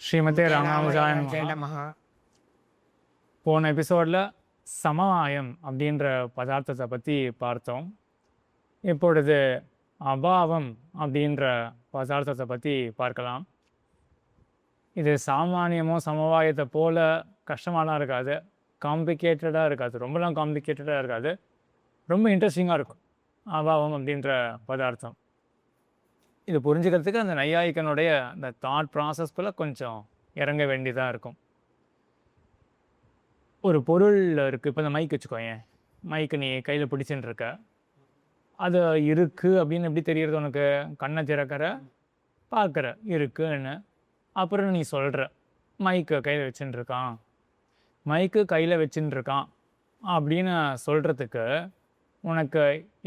ஸ்ரீமதே ராமானுஜாய நமஹ. நமஹா. போன எபிசோடில் சமவாயம் அப்படின்ற பதார்த்தத்தை பற்றி பார்த்தோம். இப்பொழுது அபாவம் அப்படின்ற பதார்த்தத்தை பற்றி பார்க்கலாம். இது சாமானியமோ சமவாயத்தை போல கஷ்டமாலாம் இருக்காது, காம்ப்ளிகேட்டடாக இருக்காது, ரொம்பலாம் காம்ப்ளிகேட்டடாக இருக்காது, ரொம்ப இன்ட்ரெஸ்டிங்காக இருக்கும் அபாவம் அப்படின்ற பதார்த்தம். இது புரிஞ்சுக்கிறதுக்கு அந்த நையாயிக்கனுடைய அந்த தாட் ப்ராசஸ்க்குள்ளே கொஞ்சம் இறங்க வேண்டியதாக இருக்கும். ஒரு பொருள் இருக்குது, இப்போ இந்த மைக் வச்சுக்கோங்க. மைக்கு நீ கையில் பிடிச்சின்னு இருக்க, அது இருக்குது அப்படின்னு எப்படி தெரியறது உனக்கு? கண்ணை திறக்கிற, பார்க்குற இருக்குன்னு, அப்புறம் நீ சொல்கிற மைக்கு கையில் வச்சுன்னு இருக்கான், மைக்கு கையில் வச்சுன்னு இருக்கான் அப்படின்னு சொல்கிறதுக்கு உனக்கு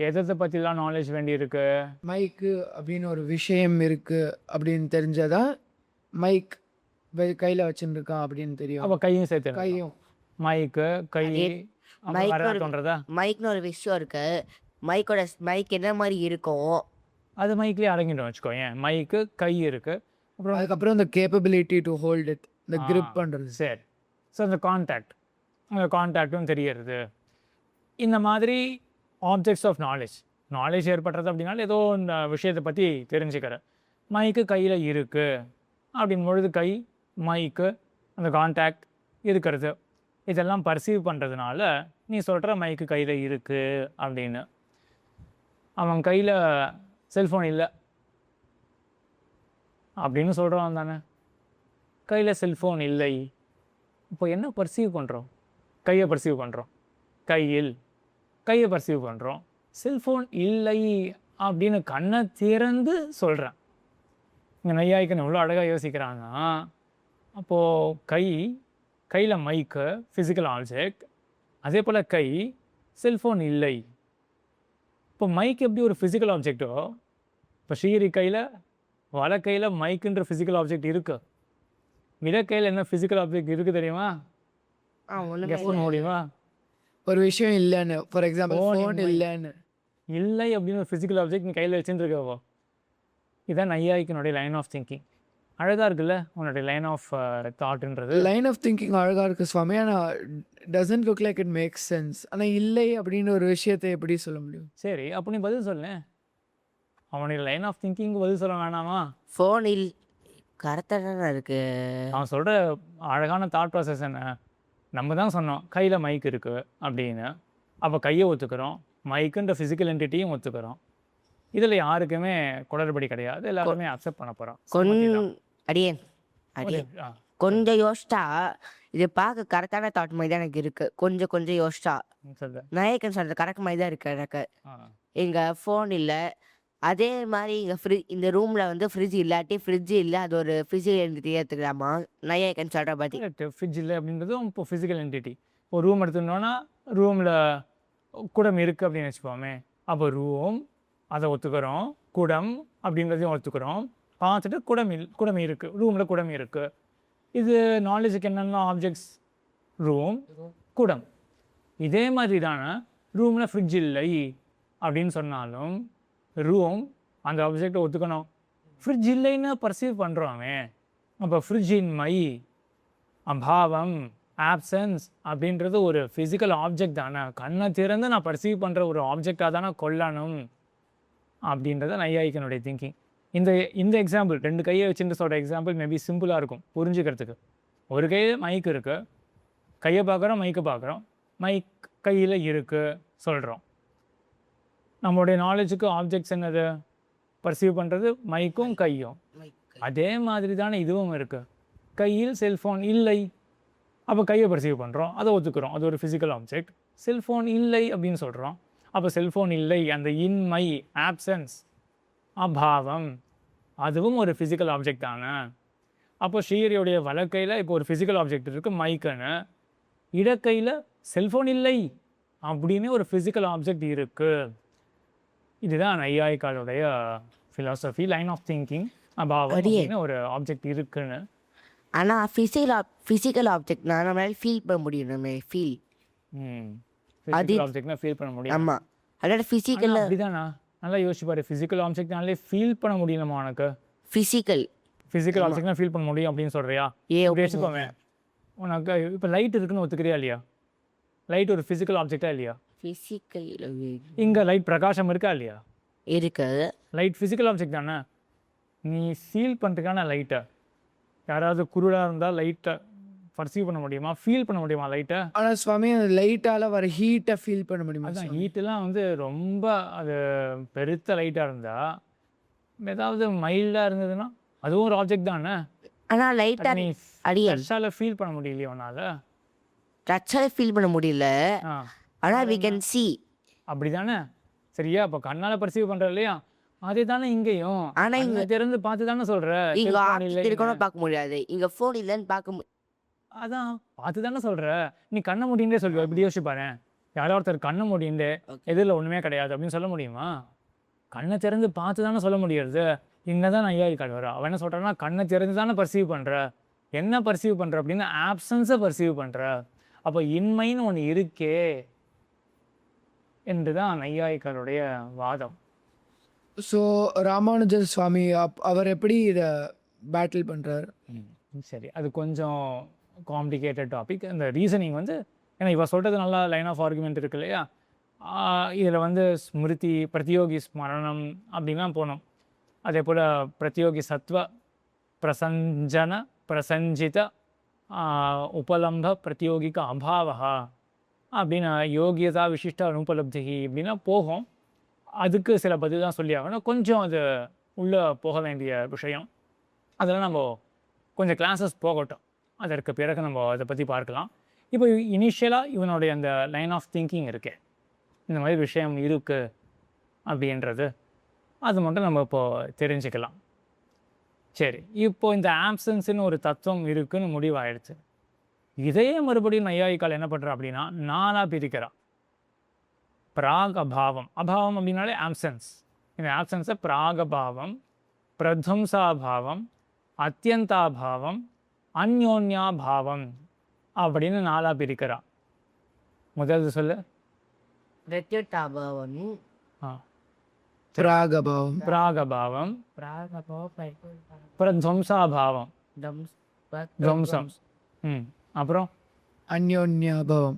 எதை பற்றிலாம் நாலேஜ் வேண்டியிருக்கு? மைக்கு அப்படின்னு ஒரு விஷயம் இருக்கு அப்படின்னு தெரிஞ்சதா மைக் கையில் வச்சுன்னு இருக்கான் அப்படின்னு தெரியும். அப்போ கையும் சேர்த்து கையும் மைக்கு கை மைக் தோன்றதா? மைக்னு ஒரு விஷயம் இருக்கு. மைக் என்ன மாதிரி இருக்கும் அது மைக்லேயே அடங்கிடும் வச்சுக்கோங்க. மைக்கு கை இருக்குது, அப்புறம் அதுக்கப்புறம் இந்த கேப்பபிலிட்டி டு ஹோல்ட் இட், இந்த grip பண்ணுறது. சரி. ஸோ அந்த கான்டாக்டும் தெரியறது. இந்த மாதிரி ஆப்ஜெக்ட்ஸ் ஆஃப் நாலேஜ் ஏற்படுறது அப்படின்னால ஏதோ இந்த விஷயத்தை பற்றி தெரிஞ்சுக்கிற. மைக்கு கையில் இருக்குது அப்படின் பொழுது கை, மைக்கு, அந்த கான்டாக்ட் இருக்கிறது, இதெல்லாம் பர்சீவ் பண்ணுறதுனால நீ சொல்கிற மைக்கு கையில் இருக்குது அப்படின்னு. அவன் கையில் செல்ஃபோன் இல்லை அப்படின்னு சொல்கிறவன் தானே. கையில் செல்ஃபோன் இல்லை, இப்போ என்ன பர்சீவ் பண்ணுறோம்? கையை பர்சீவ் பண்ணுறோம், கையை பர்சீவ் பண்ணுறோம். செல்ஃபோன் இல்லை அப்படின்னு கண்ணை திறந்து சொல்கிறேன். இங்கே நையாய்க்கன்னு எவ்வளோ அழகாக யோசிக்கிறாங்கன்னா, அப்போது கையில் மைக்கு ஃபிசிக்கல் ஆப்ஜெக்ட், அதே போல் கை செல்ஃபோன் இல்லை. இப்போ மைக் எப்படி ஒரு ஃபிசிக்கல் ஆப்ஜெக்டோ, இப்போ ஸ்ரீஹரி கையில் வலக்கையில் மைக்குன்ற ஃபிசிக்கல் ஆப்ஜெக்ட் இருக்குது, இடக்கையில் என்ன ஃபிசிக்கல் ஆப்ஜெக்ட் இருக்குது தெரியுமா? கெஸ் பண்ண முடியுமா? ஒரு விஷயம் இல்லைன்னு, ஃபார் எக்ஸாம்பிள் ஃபோன் இல்லைன்னு. இல்லை அப்படின்னு ஒரு ஃபிசிக்கல் ஆப்ஜெக்ட் நீ கையில் வச்சுட்டு இருக்கவோ. இதுதான் நையாயிக்கனுடைய லைன் ஆஃப் திங்கிங். அழகாக இருக்குல்ல உன்னுடைய லைன் ஆஃப் தாட்ன்றது? லைன் ஆஃப் திங்கிங் அழகாக இருக்குது சுவாமி, ஆனால் doesn't look like it makes sense. ஆனால் இல்லை அப்படின்னு ஒரு விஷயத்தை எப்படி சொல்ல முடியும்? சரி, அப்போ நீ பதில் சொல்ல. அவனுடைய லைன் ஆஃப் திங்கிங் பதில் சொல்ல வேணாமா? ஃபோன் கரெக்டாக தானே இருக்கு. அவன் சொல்கிற அழகான தாட் ப்ராசஸ் என்ன? நம்ம தான் சொன்னோம் கையில் மைக் இருக்குது அப்படின்னு. அப்போ கையை ஒத்துக்கிறோம், மைக்குன்ற ஃபிசிக்கல் என்டிட்டியும் ஒத்துக்கிறோம். இதில் யாருக்குமே குளறுபடி கிடையாது, எல்லாருமே அக்செப்ட் பண்ண போகிறோம். அடியேன் கொஞ்சம் யோசிச்சா இது பார்க்க கரெக்டான தாட் மாதிரி தான் எனக்கு இருக்கு. கொஞ்சம் யோசிச்சா நாயக்கன் சொல்றது கரெக்ட் மாதிரி தான் இருக்கு எனக்கு. இங்க ஃபோன் இல்லை, அதே மாதிரி இங்கே இந்த ரூமில் வந்து ஃப்ரிட்ஜ் இல்லாட்டி ஃப்ரிட்ஜ் இல்லை, அது ஒரு ஃபிசிக்கல் என்டிட்டி எடுத்துக்கலாமா நாயக்கன் சொல்கிற பற்றி? ஃப்ரிட்ஜ் இல்லை அப்படின்றதும் இப்போ ஃபிசிக்கல் என்டிட்டி. இப்போ ரூம் எடுத்துட்டோன்னா ரூமில் குடம் இருக்குது அப்படின்னு வச்சுப்போமே. அப்போ ரூம் அதை ஒத்துக்கிறோம், குடம் அப்படின்றதையும் ஒத்துக்கிறோம். பார்த்துட்டு குடம் இருக்குது, ரூமில் குடம் இருக்குது. இது நாலேஜுக்கு என்னென்ன ஆப்ஜெக்ட்ஸ்? ரூம், குடம். இதே மாதிரி தானே ரூமில் ஃப்ரிட்ஜ் இல்லை அப்படின்னு சொன்னாலும் ரூம் அந்த ஆப்ஜெக்டை ஒத்துக்கணும். ஃப்ரிட்ஜ் இல்லைன்னு பர்சீவ் பண்ணுறோமே. அப்போ ஃப்ரிட்ஜின் மை, அபாவம், ஆப்சன்ஸ் அப்படின்றது ஒரு ஃபிசிக்கல் ஆப்ஜெக்ட் தானே. கண்ணை திறந்து நான் பர்சீவ் பண்ணுற ஒரு ஆப்ஜெக்டாக தானே கொள்ளணும் அப்படின்றத நையாயிக்கனுடைய திங்கிங். இந்த எக்ஸாம்பிள், 2 கையை வச்சுட்டு சொல்கிற எக்ஸாம்பிள் மேபி சிம்பிளாக இருக்கும் புரிஞ்சுக்கிறதுக்கு. ஒரு கையில் மைக் இருக்குது, கையை பார்க்குறோம், மைக்கை பார்க்குறோம், மைக் கையில் இருக்குது சொல்கிறோம். நம்மளுடைய நாலேஜுக்கு ஆப்ஜெக்ட்ஸ் என்னது? பர்சீவ் பண்ணுறது மைக்கும் கையும். அதே மாதிரி தானே இதுவும் இருக்குது. கையில் செல்ஃபோன் இல்லை, அப்போ கையை பர்சீவ் பண்ணுறோம், அதை ஒத்துக்கிறோம், அது ஒரு ஃபிசிக்கல் ஆப்ஜெக்ட். செல்ஃபோன் இல்லை அப்படின்னு சொல்கிறோம், அப்போ செல்ஃபோன் இல்லை, அந்த இன்மை, ஆப்சன்ஸ், அபாவம், அதுவும் ஒரு ஃபிசிக்கல் ஆப்ஜெக்ட் தானே. அப்போ ஸ்ரீஹரியோடைய வலக்கையில் இப்போ ஒரு ஃபிசிக்கல் ஆப்ஜெக்ட் இருக்குது மைக்குன்னு, இடக்கையில் செல்ஃபோன் இல்லை அப்படின்னு ஒரு ஃபிசிக்கல் ஆப்ஜெக்ட் இருக்குது. இதுதான் நையாயிக்காலுடைய ஃபிலாசபி, லைன் ஆஃப் திங்கிங். அபாவம் அப்படின்னு ஒரு ஆப்ஜெக்ட் இருக்குன்னு. ஆனால் ஃபிசிக்கல் ஆப்ஜெக்ட் நம்மளால ஃபீல் பண்ண முடியும். ஆப்ஜெக்ட்னா ஃபீல் பண்ண முடியும். ஆமாம், அதோட ஃபிசிக்கல் அப்படிதானா? நல்லா யோசிச்சு பாரு. ஃபிசிக்கல் ஆப்ஜெக்ட்னாலே ஃபீல் பண்ண முடியலமா உனக்கு? ஃபிசிக்கல் ஃபிசிக்கல் ஆப்ஜெக்ட்னா ஃபீல் பண்ண முடியும் அப்படின்னு சொல்றியா? இப்படி வச்சுக்கோமே, உனக்கு இப்போ லைட் இருக்குன்னு ஒத்துக்கிறியா இல்லையா? லைட் ஒரு ஃபிசிக்கல் ஆப்ஜெக்டா இல்லையா? ஃபிசிக்கல் இங்கே லைட் பிரகாசம் இருக்கா இல்லையா? இருக்கு. லைட் ஃபிசிக்கல் ஆப்ஜெக்ட் தானே. நீ ஃபீல் பண்ணுறதுக்கான லைட்டை, யாராவது குருடாக இருந்தால் லைட்டை பர்சீவ் பண்ண முடியுமா? ஃபீல் பண்ண முடியுமா லைட்டை? ஆனால் சுவாமி அந்த லைட்டால் வர ஹீட்டை ஃபீல் பண்ண முடியுமா? அதுதான் ஹீட்டெல்லாம் வந்து ரொம்ப அது பெருத்த லைட்டாக இருந்தால், ஏதாவது மைல்டாக இருந்ததுன்னா அதுவும் ஒரு ஆப்ஜெக்ட் தானே. ஆனா லைட்டா நீ அடியல் டச்சால ஃபீல் பண்ண முடியலையே உன்னால. டச்சால ஃபீல் பண்ண முடியல. ஆ ஆனா we can see. அப்படி தானே. சரியா? இப்போ கண்ணால் பர்சீவ் பண்ணுற இல்லையா? அதே தானே இங்கேயும். ஆனா இங்கே திறந்து பார்த்து தானே சொல்கிற. இங்க ஆப்ஜெக்ட் இருக்கணும் பார்க்க முடியாது. இங்க ஃபோன் இல்லைன்னு பார்க்க அதான் பார்த்து தானே சொல்கிற. நீ கண்ணை மூடிண்டே சொல்லுவ. இப்படி யோசிச்சு பாரு, யாரோ ஒருத்தர் கண்ணை மூடிண்டு எதிரில் ஒன்றுமே கிடையாது அப்படின்னு சொல்ல முடியுமா? கண்ணை திறந்து பார்த்து தானே சொல்ல முடியாது. இங்கே தான் ஐயா கடவுறா. அவன் என்ன சொல்கிறான்னா, கண்ணை திறந்து தானே பர்சீவ் பண்ணுற. என்ன பர்சீவ் பண்ணுற அப்படின்னா ஆப்சன்ஸை பர்சீவ் பண்ணுற. அப்போ இன்மைன்னு ஒன்று இருக்கே என்று தான் நையாயிக்கருடைய வாதம். ஸோ ராமானுஜர் சுவாமி அவர் எப்படி இதை பேட்டில் பண்ணுறாரு? சரி, அது கொஞ்சம் காம்ப்ளிகேட்டட் டாபிக். இந்த ரீசனிங் வந்து, ஏன்னா இவ சொல்கிறது நல்லா லைன் ஆஃப் ஆர்குமெண்ட் இருக்கு இல்லையா? இதில் வந்து ஸ்மிருதி, பிரதியோகி ஸ்மரணம் அப்படின்லாம் போனோம். அதே போல் பிரதியோகி சத்வ பிரசஞ்சன பிரசஞ்சித உபலம்ப பிரதியோகிக்க அபாவா அப்படின்னு யோகியதா விசிஷ்ட அனுபலப்தி இப்படின்னா போகும். அதுக்கு சில பதில் தான் சொல்லி ஆகணும். கொஞ்சம் அது உள்ளே போக வேண்டிய விஷயம். அதெல்லாம் நம்ம கொஞ்சம் கிளாஸஸ் போகட்டும், அதற்கு பிறகு நம்ம அதை பற்றி பார்க்கலாம். இப்போ இனிஷியலாக இவனுடைய அந்த லைன் ஆஃப் திங்கிங் இருக்கே, இந்த மாதிரி விஷயம் இருக்குது அப்படின்றது, அது மட்டும் நம்ம இப்போது தெரிஞ்சுக்கலாம். சரி, இப்போது இந்த ஆப்சன்ஸுன்னு ஒரு தத்துவம் இருக்குதுன்னு முடிவாயிடுச்சு. இதையே மறுபடியும் நையாயிக்கால் என்ன பண்ணுறா அப்படின்னா 4ஆக பிரிக்கிறா. பிராக் அபாவம், அபாவம் அப்படின்னாலே ஆப்சன்ஸ். இந்த ஆப்சன்ஸை பிராகபாவம், பிரத்வம்சாபாவம், அத்தியந்தாபாவம், அந்யோன்யாபாவம் அப்படின்னு 4ஆக பிரிக்கிறா. முதல்ல சொல்லு. பிரத்யுத்தாபாவம், பிராகபாவம், பிராகபாவம், பிரத்வம்சாபாவம், துவம்சம், அப்புறம் அந்யோன்யாபாவம்,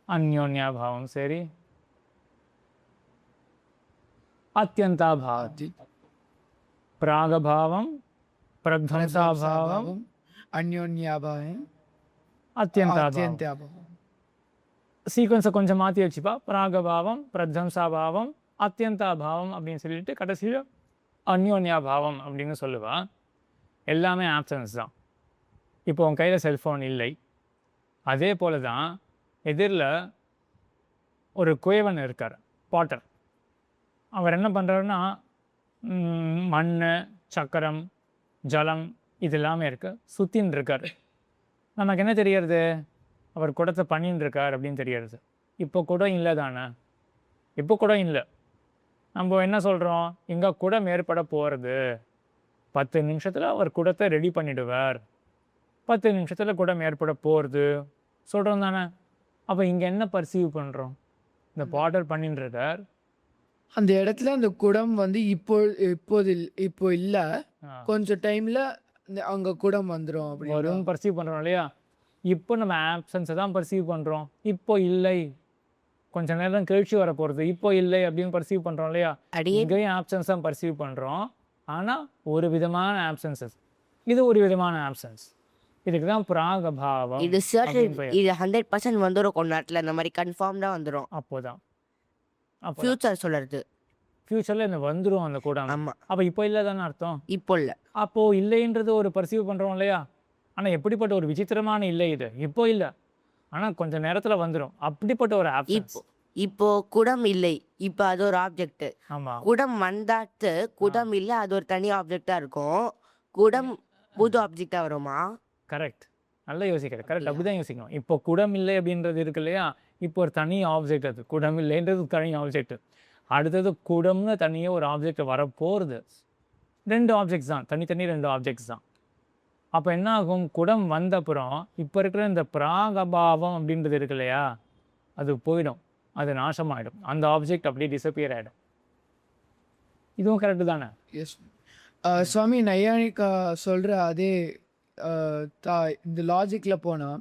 அந்யோன்யாபாவம். சரி, அத்தியந்தாபாவம், பிராகபாவம், பிரத்வம்சாபாவம், அந்யோன்யாபாவம், அத்தியந்தாபாவம். சீக்வன்ஸை கொஞ்சம் மாற்றி வச்சுப்பா. பிராகபாவம், பிரத்வம்சாபாவம், அத்தியந்தாபாவம் அப்படின்னு சொல்லிட்டு கடைசியில் அந்யோன்யாபாவம் அப்படின்னு சொல்லுவா. எல்லாமே ஆப்சன்ஸ் தான். இப்போ உன் கையில் செல்ஃபோன் இல்லை. அதே போல தான் எதிரில் ஒரு குயவன் இருக்கார், பாட்டர். அவர் என்ன பண்ணுறாருன்னா, மண், சக்கரம், ஜலம் இது எல்லாமே இருக்குது, சுற்றின்னு இருக்கார். நமக்கு என்ன தெரியறது? அவர் குடத்தை பண்ணின்னு இருக்கார் அப்படின்னு தெரியறது. இப்போ குடம் இல்லை தானே, இப்போ குடம் இல்லை. நம்ம என்ன சொல்கிறோம்? இங்கே குடம் ஏற்பட போகிறது, 10 நிமிஷத்தில் அவர் குடத்தை ரெடி பண்ணிவிடுவார், 10 நிமிஷத்தில் குடம் ஏற்பட போகிறது சொல்கிறோம் தானே. அப்போ இங்கே என்ன பர்சீவ் பண்ணுறோம்? இந்த பாட்டர் பண்ணின்னு இருக்கார், அந்த இடத்துல அந்த குடம் வந்து இப்போ இல்லை, கொஞ்சம் டைமில் அங்கே குடம் வந்துடும் அப்படி வரும் பர்சீவ் பண்ணுறோம் இல்லையா? இப்போ நம்ம ஆப்சன்ஸை தான் பர்சீவ் பண்ணுறோம். இப்போ இல்லை, கொஞ்சம் நேரம் கழிச்சு வர போகிறது, இப்போ இல்லை அப்படின்னு பர்சீவ் பண்ணுறோம் இல்லையா? இங்கேயும் ஆப்சன்ஸ் தான் பர்சீவ் பண்ணுறோம். ஆனால் ஒரு விதமான ஆப்சன்ஸஸ், இது ஒரு விதமான ஆப்சன்ஸ். இதுக்கு தான் பிராகபாவம். இது சர்டன், இது 100% வந்துடும் கொஞ்ச நேரத்தில், இந்த மாதிரி கன்ஃபார்ம்டாக வந்துடும். அப்போதான் ஃபியூச்சர் சொல்கிறது, ஃப்யூச்சரில் இந்த வந்துடும் அந்த கூட. ஆமாம். அப்போ இப்போ இல்லை தானே அர்த்தம்? இப்போ இல்லை. அப்போது இல்லைன்றது ஒரு பர்சீவ் பண்ணுறோம் இல்லையா? ஆனால் எப்படிப்பட்ட ஒரு விசித்திரமான இல்லை இது. இப்போ இல்லை, ஆனால் கொஞ்சம் நேரத்தில் வந்துடும், அப்படிப்பட்ட ஒரு ஆப்சன்ஸ். இப்போ குடம் இல்லை, இப்போ அது ஒரு ஆப்ஜெக்ட். ஆமாம், குடம் வந்தாத்து குடம் இல்லை, அது ஒரு தனி ஆப்ஜெக்டாக இருக்கும். குடம் புது ஆப்ஜெக்டாக வருமா? கரெக்ட், நல்லா யோசிக்கிறேன். கரெக்ட், அப்படி தான் யோசிக்கணும். இப்போ குடம் இல்லை அப்படின்றது இருக்கு இல்லையா? இப்போ ஒரு தனி ஆப்ஜெக்ட், அது குடம் இல்லைன்றது தனி ஆப்ஜெக்ட். அடுத்தது குடம்னு தனியாக ஒரு ஆப்ஜெக்ட் வரப்போகிறது. 2 ஆப்ஜெக்ட்ஸ் தான், தனித்தனி 2 ஆப்ஜெக்ட்ஸ் தான். அப்போ என்ன ஆகும்? குடம் வந்த அப்புறம் இப்போ இருக்கிற இந்த பிராகபாவம் அப்படின்றது இருக்கு இல்லையா, அது போயிடும், அது நாசமாயிடும், அந்த ஆப்ஜெக்ட் அப்படியே டிஸப்பியர் ஆகிடும். இதுவும் கரெக்டு தானே? எஸ். சுவாமி நையாயிகா சொல்கிற அதே இந்த லாஜிக்கில் போனால்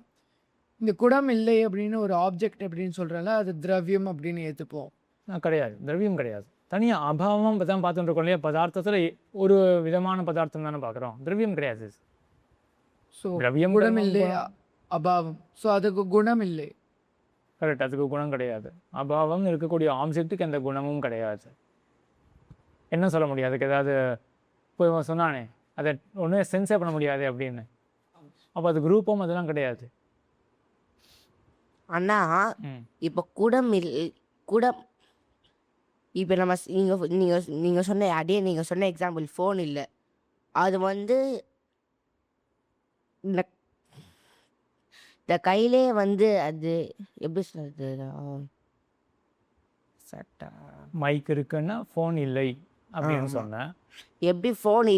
இந்த குடம் இல்லை அப்படின்னு ஒரு ஆப்ஜெக்ட் அப்படின்னு சொல்கிறல அது திரவியம் அப்படின்னு ஏற்றுப்போம். கிடையாது, திரவியம் கிடையாது. தனியாக அபாவம் தான் பார்த்துட்டு இருக்கோம் இல்லையா? பதார்த்தத்தில் ஒரு விதமான பதார்த்தம் தானே பார்க்குறோம், திரவியம் கிடையாது. ஸோ திரவியம் குடம் இல்லை, அபாவம். ஸோ அதுக்கு குணம் இல்லை. கரெக்ட், அதுக்கு குணம் கிடையாது. அபாவம் இருக்கக்கூடிய ஆப்ஜெக்ட்டுக்கு எந்த குணமும் கிடையாது. என்ன சொல்ல முடியாது? அதுக்கு ஏதாவது இப்போ சொன்னானே அதை ஒன்றும் சென்ஸே பண்ண முடியாது அப்படின்னு. அப்போ அதுக்கு ரூபம் அதெல்லாம் கிடையாது. அண்ணா இப்போ குடம் குடம் இப்போ நம்ம நீங்கள் சொன்ன அதே நீங்கள் சொன்ன எக்ஸாம்பிள் ஃபோன் இல்லை, அது வந்து இந்த கையிலே வந்து அது எப்படி சொல்றது, சட்டா மைக் இருக்குன்னா ஃபோன் இல்லை அப்படின்னு சொன்னேன். எப்படி ஃபோன்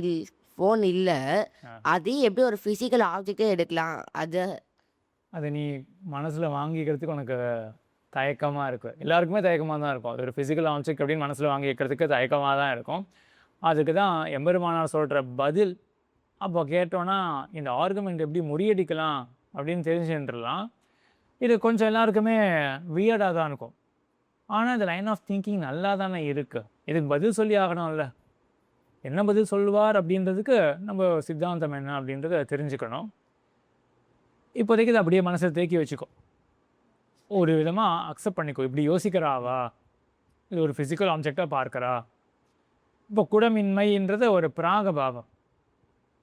இல்லை, அது எப்படி ஒரு ஃபிசிக்கல் ஆப்ஜெக்டே எடுக்கலாம்? அதை நீ மனசில் வாங்கிக்கிறதுக்கு உனக்கு தயக்கமாக இருக்கும். எல்லாருக்குமே தயக்கமாக தான் இருக்கும். அது ஒரு ஃபிசிக்கல் ஆப்ஜெக்ட் அப்படின்னு மனசில் வாங்கி வைக்கிறதுக்கு தயக்கமாக தான் இருக்கும். அதுக்கு தான் எம்பெருமானார் சொல்கிற பதில். அப்போ கேட்டோன்னா இந்த ஆர்குமெண்ட் எப்படி முறியடிக்கலாம் அப்படின்னு தெரிஞ்சுட்டுலாம். இது கொஞ்சம் எல்லாருக்குமே வியர்டாக தான் இருக்கும். ஆனால் இந்த லைன் ஆஃப் திங்கிங் நல்லா தானே இருக்குது. இதுக்கு பதில் சொல்லி ஆகணும்ல. என்ன பதில் சொல்லுவார் அப்படின்றதுக்கு நம்ம சித்தாந்தம் என்ன அப்படின்றத தெரிஞ்சுக்கணும். இப்போதைக்கு இதை அப்படியே மனசை தேக்கி வச்சுக்கோ, ஒரு விதமாக அக்செப்ட் பண்ணிக்கோ. இப்படி யோசிக்கிறாவா, இது ஒரு ஃபிசிக்கல் ஆப்ஜெக்டாக பார்க்குறா. இப்போ குடமின்மைன்றது ஒரு பிராகபாவம்,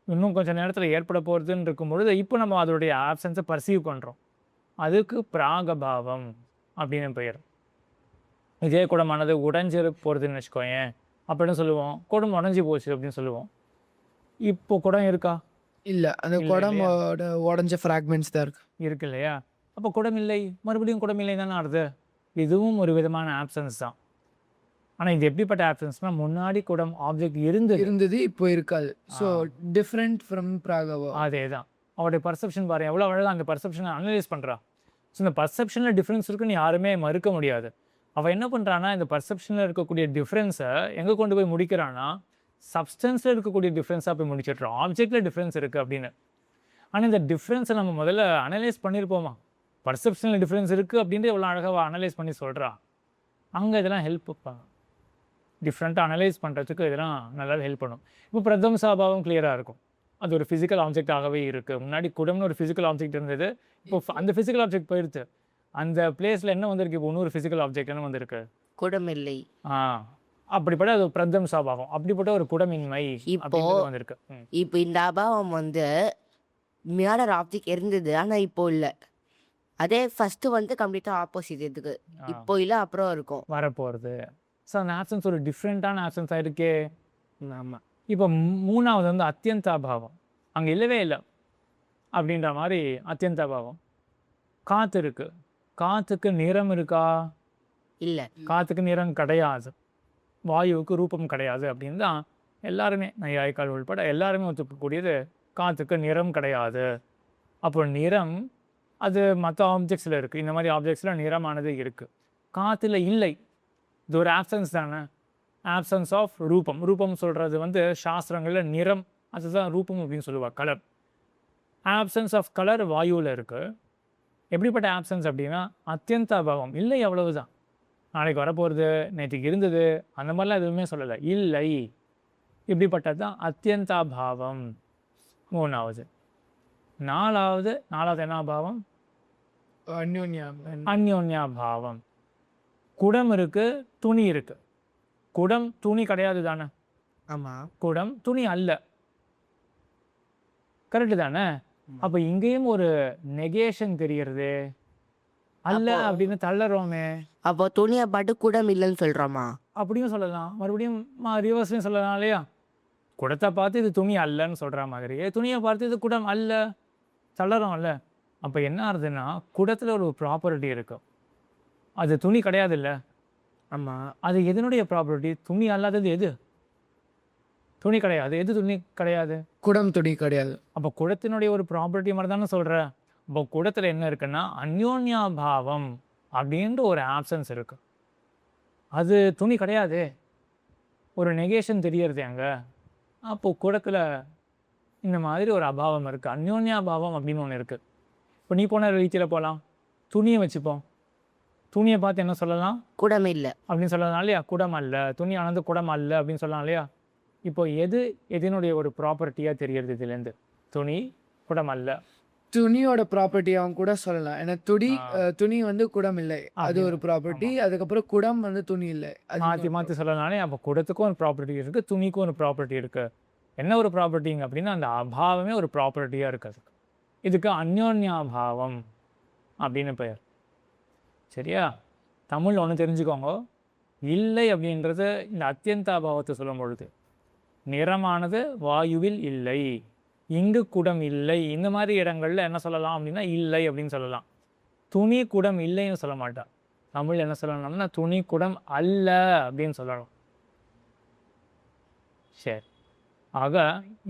இன்னும் கொஞ்சம் நேரத்தில் ஏற்பட போகிறதுன்னு இருக்கும் பொழுது இப்போ நம்ம அதோடைய ஆப்சன்ஸை பர்சீவ் பண்ணுறோம். அதுக்கு பிராகபாவம் அப்படின்னு பெயர். இதே குடமானது உடைஞ்சி போகிறதுன்னு வச்சுக்கோயேன், அப்படின்னு சொல்லுவோம். குடம் உடஞ்சி போச்சு அப்படின்னு சொல்லுவோம். இப்போ குடம் இருக்கா? இல்லை, அந்த குடமோட உடஞ்ச ஃப்ராக்மெண்ட்ஸ் தான் இருக்கு இல்லையா? அப்போ குடம் இல்லை, மறுபடியும் குடம் இல்லை தானே ஆடுது. இதுவும் ஒரு விதமான ஆப்சன்ஸ் தான். ஆனால் இது எப்படிப்பட்ட ஆப்சன்ஸ்னால், முன்னாடி குடம் ஆப்ஜெக்ட் இருந்தது, இப்போ இருக்காது. ஸோ டிஃப்ரெண்ட் ஃப்ரம் பிராகவா. அதே தான். அவருடைய பர்செப்ஷன் பாரு எவ்வளோ அழகாக அந்த பர்செப்ஷனை அனலைஸ் பண்ணுறா. ஸோ இந்த பர்செப்ஷனில் டிஃப்ரென்ஸ் இருக்குன்னு யாருமே மறுக்க முடியாது. அவள் என்ன பண்ணுறான்னா, இந்த பர்செப்ஷனில் இருக்கக்கூடிய டிஃப்ரென்ஸை எங்கே கொண்டு போய் முடிக்கிறான்னா, சப்ஸ்டன்ஸில் இருக்கக்கூடிய டிஃப்ரென்ஸாக போய் முடிச்சிட்றோம். ஆப்ஜெக்டில் டிஃப்ரென்ஸ் இருக்குது அப்படின்னு. ஆனால் இந்த டிஃப்ரென்ஸை நம்ம முதல்ல அனலைஸ் பண்ணியிருப்போமா? பர்செப்ஷனில் டிஃப்ரென்ஸ் இருக்குது அப்படின்ட்டு எவ்வளோ அழகாக அனலைஸ் பண்ணி சொல்கிறா. அங்கே இதெல்லாம் ஹெல்ப் டிஃப்ரெண்ட்டாக அனலைஸ் பண்ணுறதுக்கு இதெல்லாம் நல்லா ஹெல்ப் பண்ணும். இப்போ பிரதம்சாபாவம் கிளியராக இருக்கும். அது ஒரு ஃபிசிக்கல் ஆப்ஜெக்டாகவே இருக்குது. முன்னாடி குடம்னு ஒரு ஃபிசிக்கல் ஆப்ஜெக்ட் இருந்தது, இப்போ அந்த ஃபிசிக்கல் ஆப்ஜெக்ட் போயிடுது. அந்த பிளேஸில் என்ன வந்திருக்கு? இப்போ இன்னொரு ஃபிசிக்கல் ஆப்ஜெக்ட் என்ன வந்திருக்கு? குடம் இல்லை. அப்படிப்பட்ட அது பிரதம் சாபாவம். அப்படிப்பட்ட ஒரு குடமின்மை இப்போ வந்திருக்கு. இப்போ இந்த அபாவம் வந்து மியாடர் ஆப்ஜெக்ட் இருந்தது, ஆனால் இப்போ இல்லை. அதே ஃபஸ்ட்டு வந்து கம்ப்ளீட்டாக ஆப்போசிட் இதுக்கு. இப்போ இல்லை, அப்புறம் இருக்கும் வரப்போகிறது. ஸோ அந்த ஆப்சன்ஸ் ஒரு டிஃப்ரெண்ட்டான ஆப்சன்ஸாக இருக்கே. ஆமாம். இப்போ மூணாவது வந்து அத்தியந்தாபாவம். அங்கே இல்லவே இல்லை அப்படின்ற மாதிரி அத்தியந்தாபாவம். காற்று இருக்குது, காற்றுக்கு நிறம் இருக்கா? இல்லை, காற்றுக்கு நிறம் கிடையாது. வாயுவுக்கு ரூபம் கிடையாது அப்படின்னு தான் எல்லாருமே, நையாயிக்கால் உள்பட எல்லாருமே ஒத்துக்கக்கூடியது. காற்றுக்கு நிறம் கிடையாது. அப்போ நிறம் அது மற்ற ஆப்ஜெக்ட்ஸில் இருக்குது. இந்த மாதிரி ஆப்ஜெக்ட்ஸில் நிறமானது இருக்குது, காற்றுல இல்லை. இது ஒரு ஆப்சன்ஸ் தானே, ஆப்சன்ஸ் ஆஃப் ரூபம். ரூபம் சொல்கிறது வந்து சாஸ்திரங்களில் நிறம், அதுதான் ரூபம் அப்படின்னு சொல்லுவாள். கலர், ஆப்சன்ஸ் ஆஃப் கலர் வாயுவில் இருக்குது. எப்படிப்பட்ட ஆப்சன்ஸ் அப்படின்னா அத்தியந்தாபாவம். இல்லை, அவ்வளவுதான். நாளைக்கு வரப்போகிறது, நேற்றுக்கு இருந்தது, அந்த மாதிரிலாம் எதுவுமே சொல்லலை. இல்லை, இப்படிப்பட்டது தான் அத்தியந்தாபாவம். மூணாவது. நாலாவது என்ன பாவம்? அந்யோன்யாபாவம். குடம் இருக்குது, துணி இருக்குது. குடம் துணி கிடையாது தானே? ஆமாம். குடம் துணி அல்ல, கரெக்டு தானே? அப்போ இங்கேயும் ஒரு நெகேஷன் தெரிகிறது. அல்ல அப்படின்னு தள்ளறோமே. அப்போ துணியை பாட்டு குடம் இல்லைன்னு சொல்கிறோமா? அப்படியும் சொல்லலாம், மறுபடியும் ரிவர்ஸ்லையும் சொல்லலாம் இல்லையா? குடத்தை பார்த்து இது துணி அல்லன்னு சொல்கிற மாதிரி, துணியை பார்த்து இது குடம் அல்ல தள்ளறோம்ல. அப்போ என்ன ஆகுதுன்னா, குடத்தில் ஒரு ப்ராப்பர்ட்டி இருக்கும், அது துணி கிடையாது இல்லை? ஆமாம். அது எதனுடைய ப்ராப்பர்ட்டி? துணி அல்லாதது எது? துணி கிடையாது. எது துணி கிடையாது? குடம் துணி கிடையாது. அப்போ குடத்தினுடைய ஒரு ப்ராப்பர்ட்டி மாதிரி தானே சொல்கிற. இப்போ குடத்தில் என்ன இருக்குன்னா அந்யோன்யாபாவம் அப்படின்ற ஒரு ஆப்சன்ஸ் இருக்குது. அது துணி கிடையாது. ஒரு நெகேஷன் தெரியறது அங்கே. அப்போது குடத்தில் இந்த மாதிரி ஒரு அபாவம் இருக்குது, அந்யோன்யாபாவம் அப்படின்னு ஒன்று இருக்குது. இப்போ நீ போன ரீதியில் போகலாம், துணியை வச்சுப்போம், துணியை பார்த்து என்ன சொல்லலாம், குடம் இல்லை அப்படின்னு சொல்லலாம் இல்லையா, குடம் அல்ல, துணி ஆனது குடம் அல்ல அப்படின்னு சொல்லலாம் இல்லையா. இப்போ எதனுடைய ஒரு ப்ராப்பர்ட்டியாக தெரியறது இதுலேருந்து, துணி குடம் அல்ல. துணியோட ப்ராப்பர்ட்டி அவன் கூட சொல்லலாம். ஏன்னா துணி வந்து குடம் இல்லை, அது ஒரு ப்ராப்பர்ட்டி. அதுக்கப்புறம் குடம் வந்து துணி இல்லை, அது மாற்றி சொல்லனாலே அப்போ குடத்துக்கும் ஒரு ப்ராப்பர்ட்டி இருக்குது, துணிக்கும் ஒரு ப்ராப்பர்ட்டி இருக்குது. என்ன ஒரு ப்ராப்பர்ட்டிங்க அப்படின்னா அந்த அபாவமே ஒரு ப்ராப்பர்ட்டியாக இருக்குது. இதுக்கு அந்யோன்யாபாவம் அப்படின்னு பெயர். சரியா? தமிழ் ஒன்று தெரிஞ்சுக்கோங்க, இல்லை அப்படின்றது இந்த அத்தியந்த அபாவத்தை சொல்லும் பொழுது, நிறமானது வாயுவில் இல்லை, இங்கு குடம் இல்லை, இந்த மாதிரி இடங்கள்ல என்ன சொல்லலாம் அப்படின்னா இல்லை அப்படின்னு சொல்லலாம். துணி குடம் இல்லைன்னு சொல்ல மாட்டான். தமிழ் என்ன சொல்லணும்னா துணி குடம் அல்ல அப்படின்னு சொல்லணும். சரி, ஆக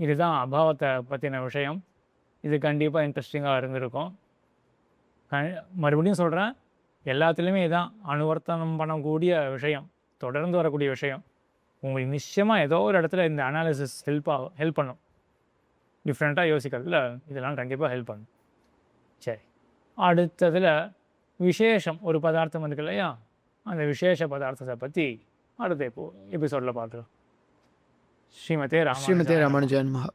இதுதான் அபாவத்தை பற்றின விஷயம். இது கண்டிப்பாக இன்ட்ரெஸ்டிங்காக இருந்திருக்கும். மறுபடியும் சொல்கிறேன், எல்லாத்துலேயுமே இதுதான் அனுவர்த்தனம் பண்ணக்கூடிய விஷயம், தொடர்ந்து வரக்கூடிய விஷயம். உங்களுக்கு நிச்சயமாக ஏதோ ஒரு இடத்துல இந்த அனாலிசிஸ் ஹெல்ப் பண்ணும். டிஃப்ரெண்ட்டாக யோசிக்கிறதுல இதெல்லாம் கண்டிப்பாக ஹெல்ப் பண்ணும். சரி, அடுத்ததில் விசேஷம் ஒரு பதார்த்தம் இருக்கு இல்லையா, அந்த விசேஷ பதார்த்தத்தை பற்றி அடுத்த எபிசோடில் பார்க்கலாம். ஸ்ரீமதே ஸ்ரீமதே ராமானுஜாய நமஹ.